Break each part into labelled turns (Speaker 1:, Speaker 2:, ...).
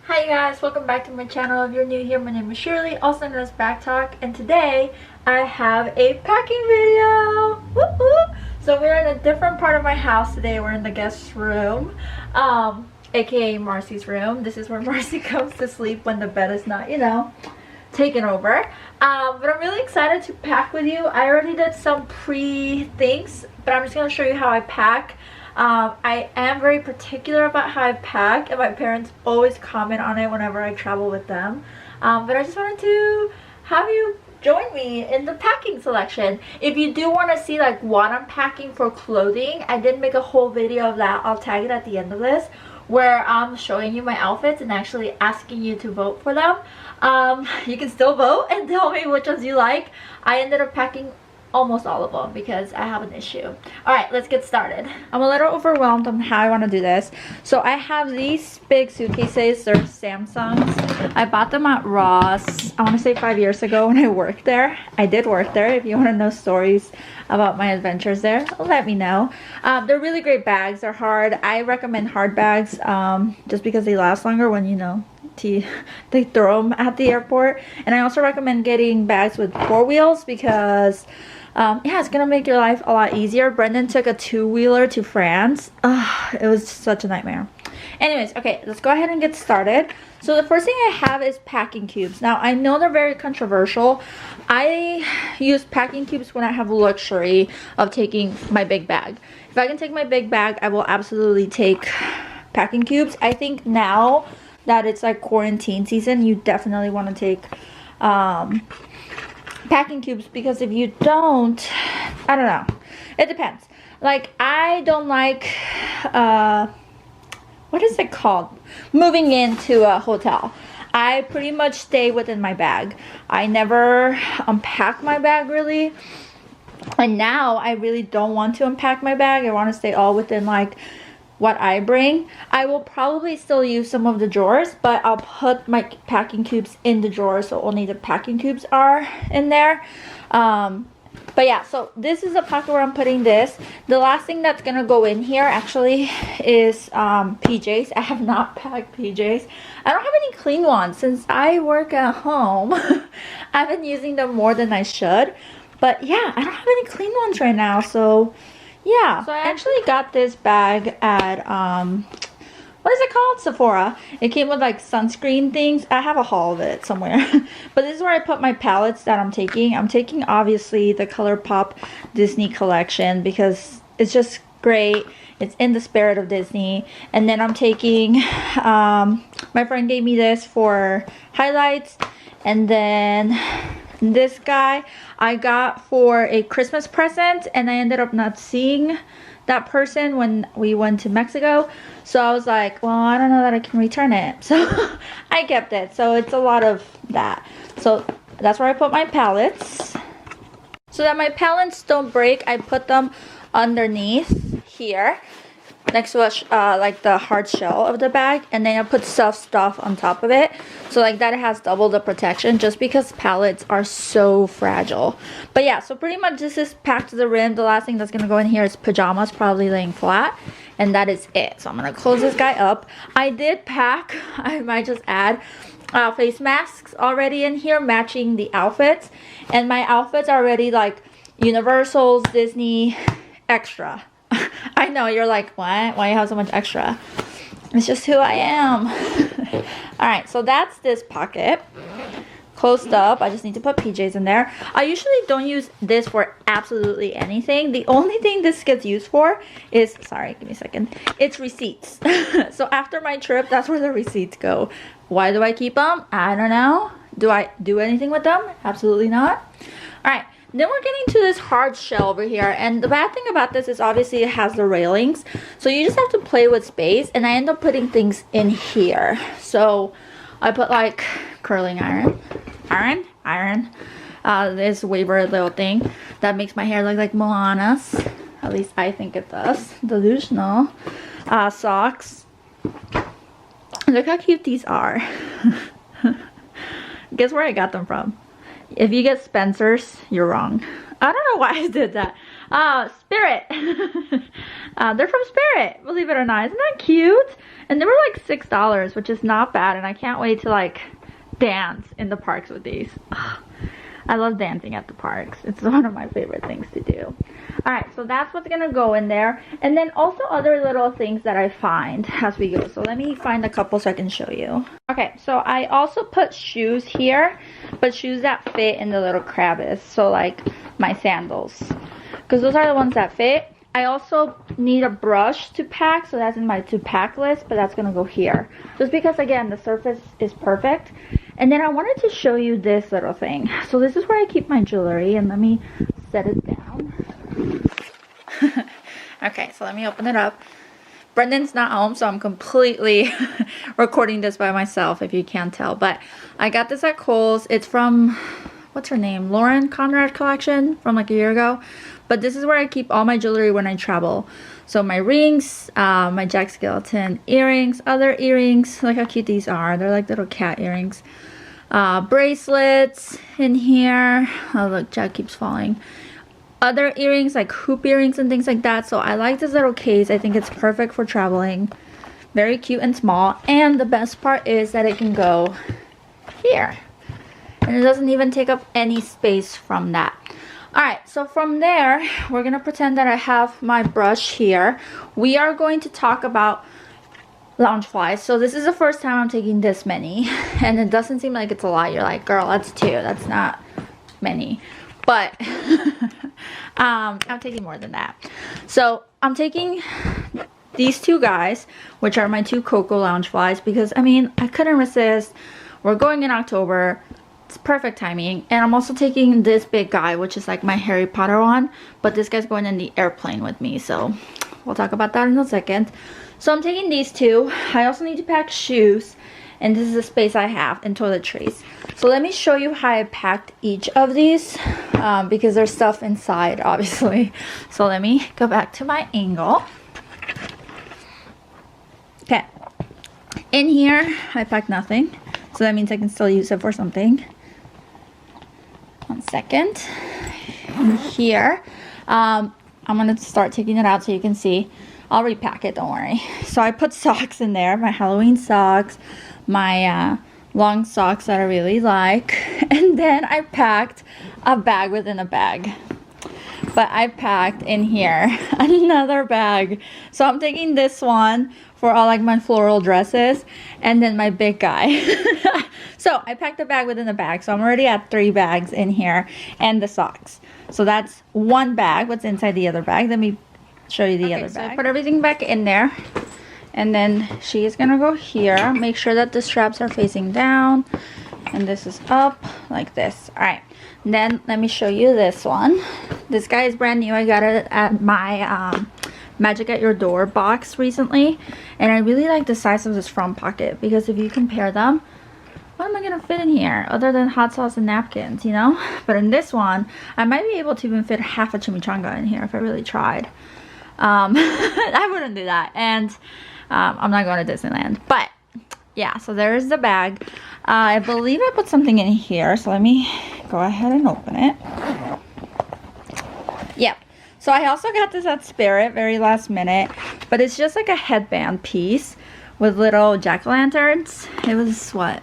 Speaker 1: Hi you guys, welcome back to my channel. If you're new here, my name is Shirley, also known as Backttalk, and today I have a packing video. Woo-hoo! So we're in a different part of my house today. We're in the guest room, aka Marcy's room. This is where Marcy comes to sleep when the bed is not, taken over. But I'm really excited to pack with you. I already did some pre-things, but I'm just going to show you how I pack. I am very particular about how I pack, and my parents always comment on it whenever I travel with them. But I just wanted to have you join me in the packing selection. If you do want to see like what I'm packing for clothing, I did make a whole video of that. I'll tag it at the end of this, where I'm showing you my outfits and actually asking you to vote for them. You can still vote and tell me which ones you like. I ended up packing almost all of them because I have an issue. Alright, let's get started. I'm a little overwhelmed on how I want to do this. So I have these big suitcases. They're Samsungs. I bought them at Ross, I want to say 5 years ago when I worked there. I did work there. If you want to know stories about my adventures there, let me know. They're really great bags. They're hard. I recommend hard bags just because they last longer when they throw them at the airport. And I also recommend getting bags with 4 wheels because yeah, it's gonna make your life a lot easier. Brendan took a 2-wheeler to France. It was such a nightmare. Anyways, okay, let's go ahead and get started. So the first thing I have is packing cubes. Now I know they're very controversial. I use packing cubes when I have luxury of taking my big bag. If I can take my big bag, I will absolutely take packing cubes. I think now that it's like quarantine season, you definitely want to take packing cubes, because if you don't, I don't know, it depends. Like, I don't like what is it called, moving into a hotel. I pretty much stay within my bag. I never unpack my bag really, and now I really don't want to unpack my bag. I want to stay all within like what I bring. I will probably still use some of the drawers, but I'll put my packing cubes in the drawers so only the packing cubes are in there. But yeah, so this is a pocket where I'm putting this. The last thing that's gonna go in here actually is PJs. I have not packed PJs. I don't have any clean ones since I work at home. I've been using them more than I should, but yeah, I don't have any clean ones right now, so yeah. So I actually got this bag at what is it called? Sephora. It came with like sunscreen things. I have a haul of it somewhere. But this is where I put my palettes that I'm taking. I'm taking obviously the ColourPop Disney collection because it's just great. It's in the spirit of Disney. And then I'm taking my friend gave me this for highlights, and then this guy I got for a Christmas present, and I ended up not seeing that person when we went to Mexico, so I was like, well, I don't know that I can return it, so I kept it. So it's a lot of that. So that's where I put my palettes. So that my palettes don't break, I put them underneath here next to like the hard shell of the bag, and then I put soft stuff on top of it, so like that it has double the protection, just because pallets are so fragile. But yeah, so pretty much this is packed to the rim. The last thing that's gonna go in here is pajamas, probably laying flat, and that is it. So I'm gonna close this guy up. I did pack, I might just add, face masks already in here matching the outfits, and my outfits are already like Universal's Disney extra. I know, you're like, what? Why you have so much extra? It's just who I am. Alright, so that's this pocket. Closed up. I just need to put PJs in there. I usually don't use this for absolutely anything. The only thing this gets used for is, sorry, give me a second, it's receipts. So after my trip, that's where the receipts go. Why do I keep them? I don't know. Do I do anything with them? Absolutely not. Alright. Then we're getting to this hard shell over here, and the bad thing about this is obviously it has the railings, so you just have to play with space, and I end up putting things in here. So I put like curling iron, this waver little thing that makes my hair look like Moana's, at least I think it does, delusional. Socks. Look how cute these are. Guess where I got them from? If you get Spencer's, you're wrong. I don't know why I did that. Spirit. They're from Spirit, believe it or not. Isn't that cute? And they were like $6, which is not bad, and I can't wait to like dance in the parks with these. I love dancing at the parks. It's one of my favorite things to do. Alright, so that's what's gonna go in there. And then also other little things that I find as we go. So let me find a couple so I can show you. Okay, so I also put shoes here, but shoes that fit in the little crevice. So like my sandals, because those are the ones that fit. I also need a brush to pack, so that's in my to pack list, but that's gonna go here. Just because again, the surface is perfect. And then I wanted to show you this little thing. So this is where I keep my jewelry, and let me set it down. Okay, so let me open it up. Brendan's not home, so I'm completely recording this by myself, if you can't tell. But I got this at Kohl's. It's from, what's her name? Lauren Conrad collection from like a year ago. But this is where I keep all my jewelry when I travel. So my rings, my Jack Skellington earrings, other earrings. Look how cute these are. They're like little cat earrings. Bracelets in here. Oh look, Jack keeps falling. Other earrings like hoop earrings and things like that. So I like this little case. I think it's perfect for traveling. Very cute and small. And the best part is that it can go here. And it doesn't even take up any space from that. Alright, so from there, we're going to pretend that I have my brush here. We are going to talk about Loungefly. So this is the first time I'm taking this many. And it doesn't seem like it's a lot. You're like, girl, that's 2. That's not many. But I'm taking more than that. So I'm taking these 2 guys, which are my 2 Coco Loungeflies, because I mean, I couldn't resist. We're going in October. It's perfect timing. And I'm also taking this big guy, which is like my Harry Potter one, but this guy's going in the airplane with me, so we'll talk about that in a second. So I'm taking these 2. I also need to pack shoes, and this is the space I have, and toiletries. So let me show you how I packed each of these, because there's stuff inside, obviously. So let me go back to my angle. Okay. In here, I packed nothing. So that means I can still use it for something. 1 second. In here, I'm going to start taking it out so you can see. I'll repack it, don't worry. So I put socks in there, my Halloween socks, my long socks that I really like. And then I packed a bag within a bag. But I packed in here another bag. So I'm taking this one for all like my floral dresses, and then my big guy. So I packed a bag within a bag. So I'm already at 3 bags in here, and the socks. So that's 1 bag. What's inside the other bag? Let me show you the other bag. I put everything back in there, and then she is gonna go here. Make sure that the straps are facing down, and this is up like this. All right. Then let me show you this one. This guy is brand new. I got it at my Magic at Your Door box recently, and I really like the size of this front pocket, because if you compare them, what am I gonna fit in here other than hot sauce and napkins, you know? But in this one, I might be able to even fit half a chimichanga in here if I really tried. I wouldn't do that, and I'm not going to Disneyland. But yeah, so there's the bag. I believe I put something in here, so let me go ahead and open it. Yep. So I also got this at Spirit, very last minute, but it's just like a headband piece with little jack-o'-lanterns. It was what,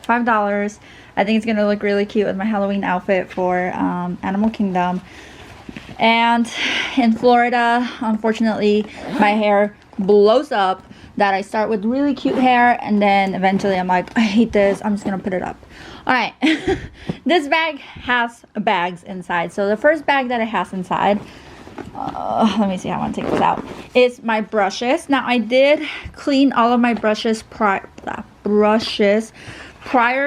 Speaker 1: $5. I think it's gonna look really cute with my Halloween outfit for Animal Kingdom. And in Florida, unfortunately, my hair blows up. That I start with really cute hair, and then eventually I'm like, I hate this, I'm just gonna put it up. All right. This bag has bags inside. So the first bag that it has inside, let me see, I want to take this out, is my brushes. Now I did clean all of my brushes prior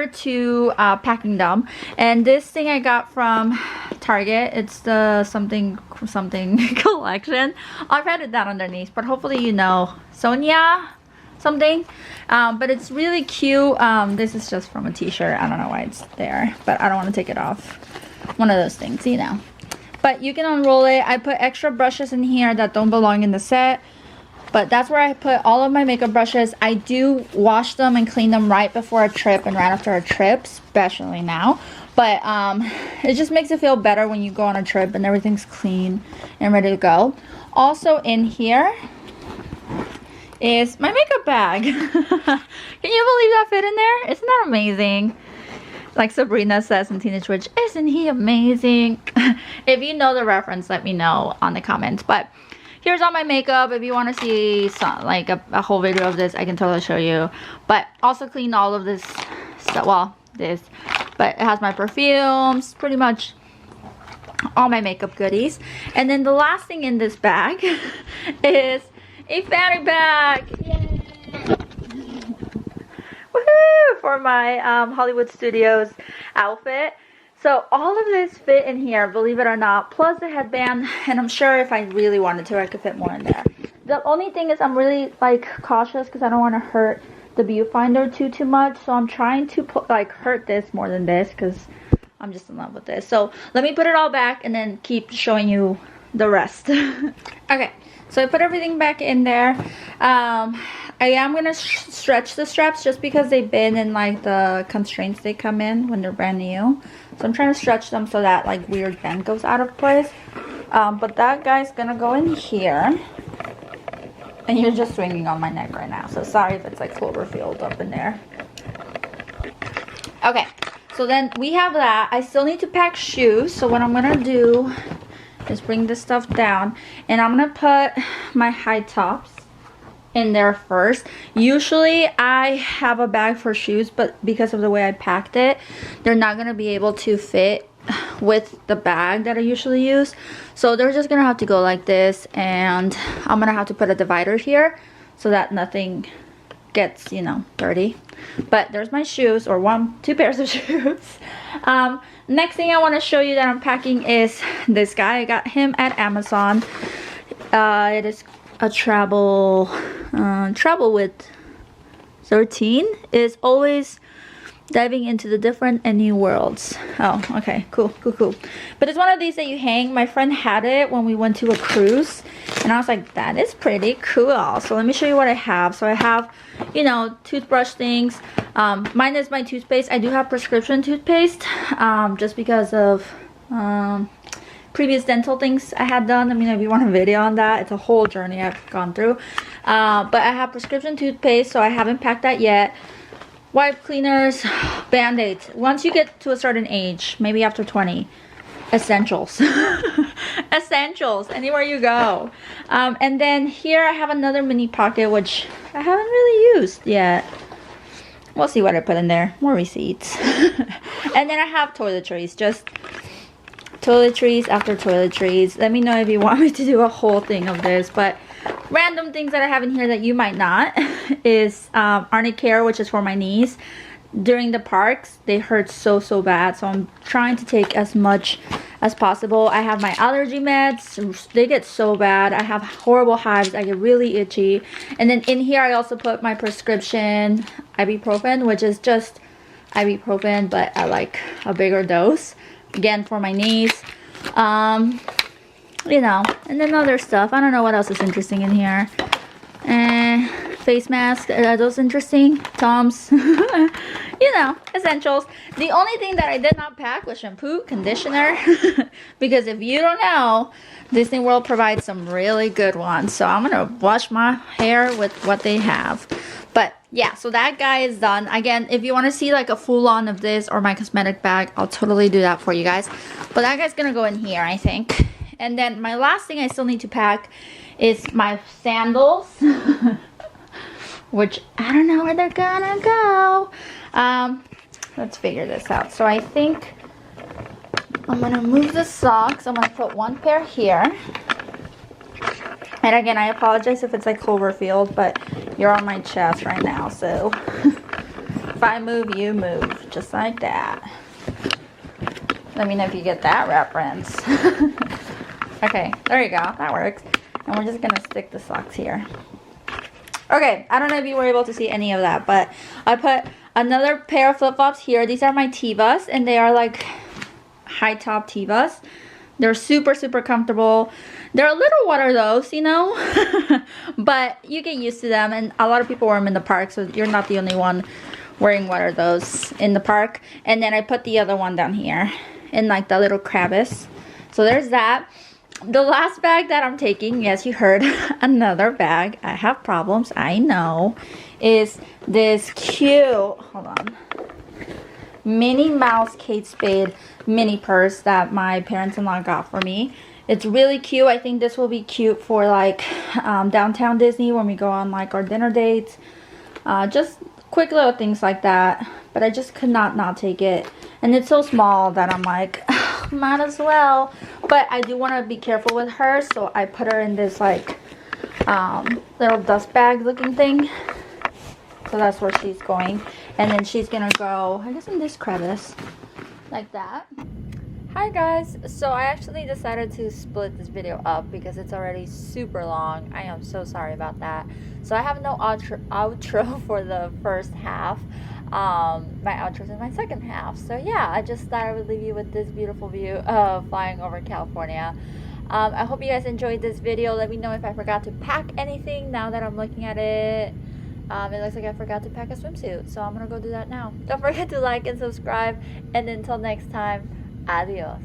Speaker 1: to packing them, and this thing I got from Target. It's the something collection. I've had it down underneath, but hopefully you know, Sonia something, but it's really cute. This is just from a t-shirt. I don't know why it's there, but I don't want to take it off. One of those things, you know. But you can unroll it. I put extra brushes in here that don't belong in the set. But that's where I put all of my makeup brushes. I do wash them and clean them right before a trip and right after a trip, especially now. But it just makes it feel better when you go on a trip and everything's clean and ready to go. Also in here is my makeup bag. Can you believe that fit in there? Isn't that amazing? Like Sabrina says in Teenage Witch, isn't he amazing? If you know the reference, let me know on the comments. But here's all my makeup. If you want to see some, like a whole video of this, I can totally show you. But also clean all of this stuff. Well, this. But it has my perfumes, pretty much all my makeup goodies. And then the last thing in this bag is a fanny bag. Yay! Woohoo! For my Hollywood Studios outfit. So all of this fit in here, believe it or not, plus the headband, and I'm sure if I really wanted to, I could fit more in there. The only thing is I'm really like cautious because I don't want to hurt the viewfinder too much, so I'm trying to put like hurt this more than this because I'm just in love with this. So let me put it all back and then keep showing you the rest. Okay, so I put everything back in there. I am gonna stretch the straps just because they've been in like the constraints they come in when they're brand new. So I'm trying to stretch them so that like weird bend goes out of place. But that guy's gonna go in here. And you're just swinging on my neck right now. So sorry if it's like Cloverfield up in there. Okay, so then we have that. I still need to pack shoes. So what I'm gonna do is bring this stuff down. And I'm gonna put my high tops in there first. Usually I have a bag for shoes, but because of the way I packed it, they're not gonna be able to fit with the bag that I usually use. So they're just gonna have to go like this, and I'm gonna have to put a divider here so that nothing gets, you know, dirty. But there's my shoes, or two pairs of shoes. Next thing I want to show you that I'm packing is this guy. I got him at Amazon. It is a travel with 13 is always diving into the different and new worlds. Oh, okay, cool. But it's one of these that you hang. My friend had it when we went to a cruise, and I was like, that is pretty cool. So let me show you what I have. So I have, you know, toothbrush things. Mine is my toothpaste. I do have prescription toothpaste, just because of previous dental things I had done. I mean, if you want a video on that, it's a whole journey I've gone through. But I have prescription toothpaste, so I haven't packed that yet. Wipe cleaners, band-aids. Once you get to a certain age, maybe after 20, essentials. Essentials, anywhere you go. And then here I have another mini pocket, which I haven't really used yet. We'll see what I put in there. More receipts. And then I have toiletries, just toiletries after toiletries. Let me know if you want me to do a whole thing of this, but random things that I have in here that you might not is Arnicare, which is for my knees. During the parks, they hurt so bad, so I'm trying to take as much as possible. I have my allergy meds. They get so bad. I have horrible hives. I get really itchy. And then in here I also put my prescription ibuprofen, which is just ibuprofen, but at like a bigger dose, again for my knees. You know, and then other stuff. I don't know what else is interesting in here. Face masks, are those interesting? Toms. You know, essentials. The only thing that I did not pack was shampoo, conditioner. Because if you don't know, Disney World provides some really good ones. So I'm gonna wash my hair with what they have. But yeah, so that guy is done. Again, if you want to see like a full on of this or my cosmetic bag, I'll totally do that for you guys. But that guy's gonna go in here, I think. And then my last thing I still need to pack is my sandals. Which I don't know where they're gonna go. Let's figure this out. So I think I'm gonna move the socks. I'm gonna put one pair here. And again, I apologize if it's like Cloverfield, but you're on my chest right now, so if I move, you move, just like that. Let me know if you get that reference. Okay, there you go, that works. And we're just gonna stick the socks here. Okay, I don't know if you were able to see any of that, but I put another pair of flip-flops here. These are my Tevas, and they are like high top Tevas. They're super, super comfortable. They're a little water though, you know, but you get used to them, and a lot of people wear them in the park, so you're not the only one wearing water those in the park. And then I put the other one down here in like the little crevice. So there's that. The last bag that I'm taking, yes, you heard, another bag. I have problems, I know, is this cute, hold on, Minnie Mouse Kate Spade mini purse that my parents-in-law got for me. It's really cute. I think this will be cute for like downtown Disney when we go on like our dinner dates. Just quick little things like that. But I just could not take it. And it's so small that I'm like, might as well. But I do want to be careful with her, so I put her in this like little dust bag looking thing. So that's where she's going. And then she's gonna go, I guess, in this crevice, like that. Hi guys, so I actually decided to split this video up because it's already super long. I am so sorry about that. So I have no outro for the first half. My outro's in my second half. So yeah, I just thought I would leave you with this beautiful view of flying over California. I hope you guys enjoyed this video. Let me know if I forgot to pack anything now that I'm looking at it. It looks like I forgot to pack a swimsuit, so I'm gonna go do that now. Don't forget to like and subscribe, and until next time, adios.